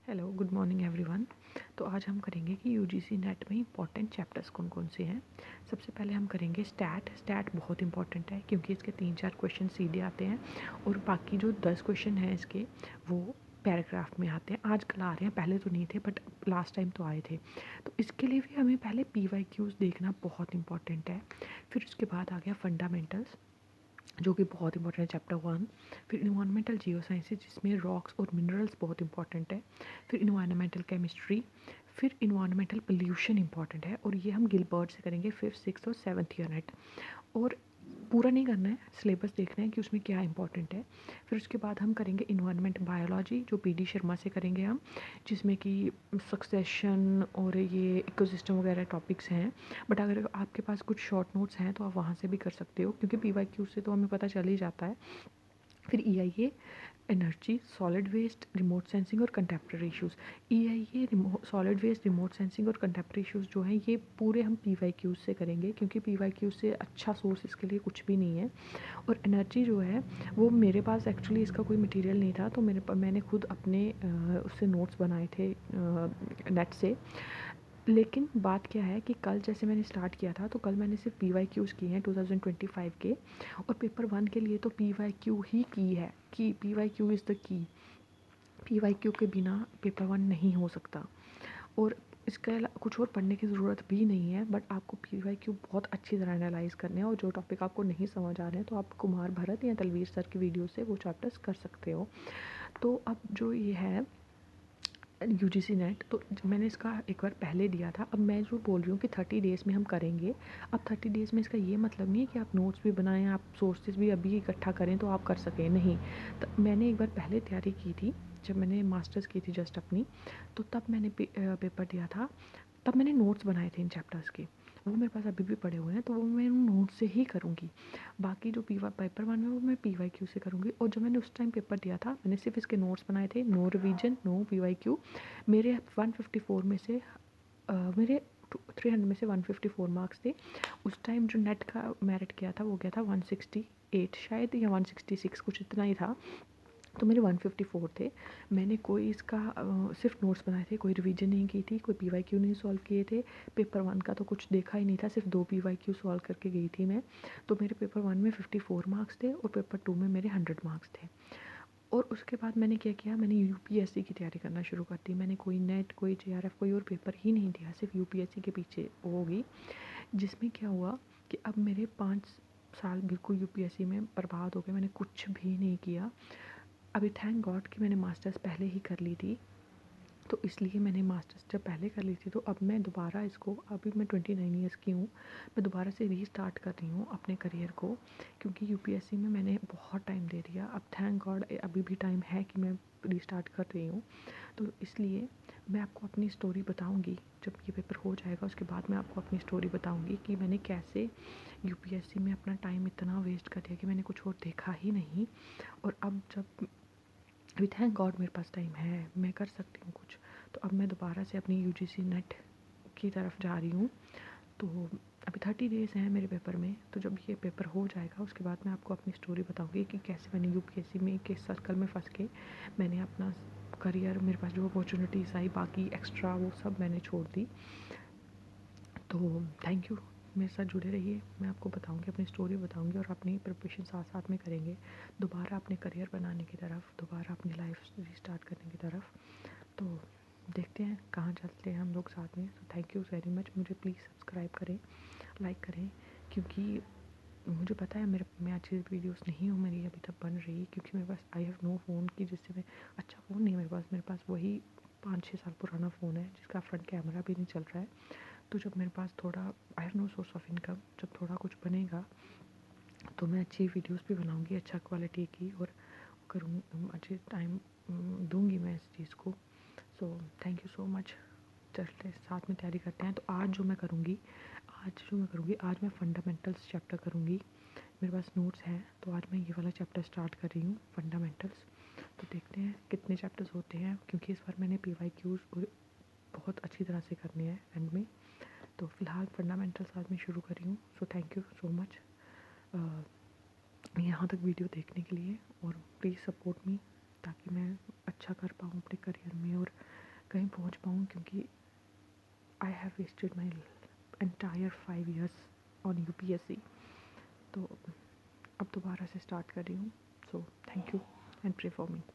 Hello, good morning everyone. तो आज हम करेंगे कि यूजीसी नेट में इंपॉर्टेंट चैप्टर्स कौन कौन से हैं। सबसे पहले हम करेंगे स्टैट बहुत इंपॉर्टेंट है क्योंकि इसके 3-4 क्वेश्चन सीधे आते हैं और बाकी जो 10 क्वेश्चन हैं इसके वो पैराग्राफ में आते हैं। आजकल आ रहे हैं, पहले तो नहीं थे बट लास्ट टाइम तो आए थे। तो इसके लिए भी हमें पहले PYQs देखना बहुत इंपॉर्टेंट है। फिर उसके बाद आ गया फंडामेंटल्स जो कि बहुत इंपॉर्टेंट है, चैप्टर 1। फिर इन्वायरमेंटल जियो साइंसेज जिसमें रॉक्स और मिनरल्स बहुत इंपॉर्टेंट है। फिर इन्वायरमेंटल केमिस्ट्री। फिर इन्वायरमेंटल पोल्यूशन इंपॉर्टेंट है और ये हम गिलबर्ट से करेंगे 5th 6th और 7th यूनिट। और पूरा नहीं करना है, सिलेबस देखना है कि उसमें क्या इंपॉर्टेंट है। फिर उसके बाद हम करेंगे इन्वायरमेंट बायोलॉजी जो PD शर्मा से करेंगे हम, जिसमें कि सक्सेशन और ये इकोसिस्टम वगैरह टॉपिक्स हैं। बट अगर आपके पास कुछ शॉर्ट नोट्स हैं तो आप वहाँ से भी कर सकते हो क्योंकि PYQ से तो हमें पता चल ही जाता है। फिर EIA energy, solid waste, remote sensing और contemporary issues. EIA solid waste, remote sensing और कंटेम्प्रेरी इश्यूज़ जो हैं ये पूरे हम PYQ से करेंगे क्योंकि PYQ से अच्छा सोर्स इसके लिए कुछ भी नहीं है। और एनर्जी जो है वो मेरे पास एक्चुअली इसका कोई मटेरियल नहीं था तो मैंने खुद अपने उससे नोट्स बनाए थे नेट से। लेकिन बात क्या है कि कल जैसे मैंने स्टार्ट किया था तो कल मैंने सिर्फ PYQs किए हैं 2025 के। और पेपर 1 के लिए तो PYQ ही की है कि PYQ is the key. PYQ के बिना पेपर 1 नहीं हो सकता। और इसके अलावा कुछ और पढ़ने की ज़रूरत भी नहीं है बट आपको PYQ बहुत अच्छी तरह एनालाइज करने हैं और जो टॉपिक आपको नहीं समझ आ रहे हैं तो आप कुमार भरत या तलवीर सर की वीडियो से वो चैप्टर्स कर सकते हो। तो अब जो ये है UGC नेट, तो मैंने इसका एक बार पहले दिया था। अब मैं जो बोल रही हूँ कि 30 डेज़ में हम करेंगे। अब 30 डेज़ में इसका ये मतलब नहीं है कि आप नोट्स भी बनाएं, आप सोर्सेज भी अभी इकट्ठा करें तो आप कर सकें, नहीं। तो मैंने एक बार पहले तैयारी की थी जब मैंने मास्टर्स की थी जस्ट अपनी, तो तब मैंने पेपर दिया था। तब मैंने नोट्स बनाए थे इन चैप्टर्स के, वो मेरे पास अभी भी पड़े हुए हैं तो वो मैं उन नोट्स से ही करूँगी। बाकी जो पेपर 1 में वो मैं PYQ से करूँगी। और जो मैंने उस टाइम पेपर दिया था मैंने सिर्फ इसके नोट्स बनाए थे, नो रिवीजन नो PYQ। मेरे 154 में से मेरे 300 में से 154 मार्क्स थे। उस टाइम जो नेट का मेरिट किया था वो गया था 168 शायद या 166 कुछ इतना ही था। तो मेरे 154 थे। मैंने कोई इसका सिर्फ नोट्स बनाए थे, कोई रिवीजन नहीं की थी, कोई PYQ नहीं सॉल्व किए थे। पेपर 1 का तो कुछ देखा ही नहीं था, सिर्फ 2 PYQ सॉल्व करके गई थी मैं। तो मेरे पेपर 1 में 54 मार्क्स थे और पेपर 2 में मेरे 100 मार्क्स थे। और उसके बाद मैंने क्या किया, मैंने UPSC की तैयारी करना शुरू कर दी। मैंने कोई नेट, कोई JRF, कोई और पेपर ही नहीं दिया, सिर्फ UPSC के पीछे होगी। जिसमें क्या हुआ कि अब मेरे 5 साल बिल्कुल UPSC में बर्बाद हो गए, मैंने कुछ भी नहीं किया। अभी थैंक गॉड कि मैंने मास्टर्स पहले ही कर ली थी, तो इसलिए मैंने मास्टर्स जब पहले कर ली थी तो अब मैं दोबारा इसको, अभी मैं 29 ईयर्स की हूँ, मैं दोबारा से रीस्टार्ट कर रही हूँ अपने करियर को क्योंकि UPSC में मैंने बहुत टाइम दे दिया। अब थैंक गॉड अभी भी टाइम है कि मैं रीस्टार्ट कर रही हूँ। तो इसलिए मैं आपको अपनी स्टोरी बताऊँगी जब ये पेपर हो जाएगा। उसके बाद मैं आपको अपनी स्टोरी बताऊँगी कि मैंने कैसे UPSC में अपना टाइम इतना वेस्ट कर दिया कि मैंने कुछ और देखा ही नहीं। और अब जब अभी थैंक गॉड मेरे पास टाइम है, मैं कर सकती हूँ कुछ। तो अब मैं दोबारा से अपनी UGC नेट की तरफ जा रही हूँ। तो अभी 30 डेज़ हैं मेरे पेपर में, तो जब ये पेपर हो जाएगा उसके बाद मैं आपको अपनी स्टोरी बताऊँगी कि कैसे मैंने UPSC में किस सर्कल में फंस के मैंने अपना करियर, मेरे पास जो अपॉर्चुनिटीज़ आई बाकी एक्स्ट्रा वो सब मैंने छोड़ दी। तो थैंक यू, मेरे साथ जुड़े रहिए, मैं आपको बताऊंगी, अपनी स्टोरी बताऊंगी और अपनी प्रिपरेशन साथ साथ में करेंगे दोबारा अपने करियर बनाने की तरफ, दोबारा अपनी लाइफ रीस्टार्ट करने की तरफ। तो देखते हैं कहाँ चलते हैं हम लोग साथ में। तो थैंक यू वेरी मच। मुझे प्लीज़ सब्सक्राइब करें, लाइक करें, क्योंकि मुझे पता है मैं अच्छी वीडियोस नहीं हूँ मेरी अभी तक बन रही क्योंकि मेरे पास आई हैव नो फ़ोन की जिससे मैं, अच्छा फ़ोन नहीं मेरे पास वही 5-6 साल पुराना फ़ोन है जिसका फ्रंट कैमरा भी नहीं चल रहा है। तो जब मेरे पास थोड़ा, I have no source of income, जब थोड़ा कुछ बनेगा तो मैं अच्छी वीडियोस भी बनाऊंगी, अच्छा क्वालिटी की, और करूँ अच्छे टाइम दूंगी मैं इस चीज़ को। सो थैंक यू सो मच। चलते साथ में तैयारी करते हैं। तो आज मैं फंडामेंटल्स चैप्टर करूँगी। मेरे पास नोट्स हैं तो आज मैं ये वाला चैप्टर स्टार्ट कर रही हूँ, फंडामेंटल्स। तो देखते हैं कितने चैप्टर्स होते हैं क्योंकि इस बार मैंने PYQs बहुत अच्छी तरह से करने हैं एंड में। तो फ़िलहाल फंडामेंटल्स आज मैं शुरू कर रही हूँ। So thank you so much यहाँ तक वीडियो देखने के लिए, और प्लीज़ सपोर्ट मी ताकि मैं अच्छा कर पाऊँ अपने करियर में और कहीं पहुंच पाऊँ, क्योंकि I have wasted my entire 5 years on UPSC. तो अब दोबारा से स्टार्ट कर रही हूँ। So thank you and pray for me.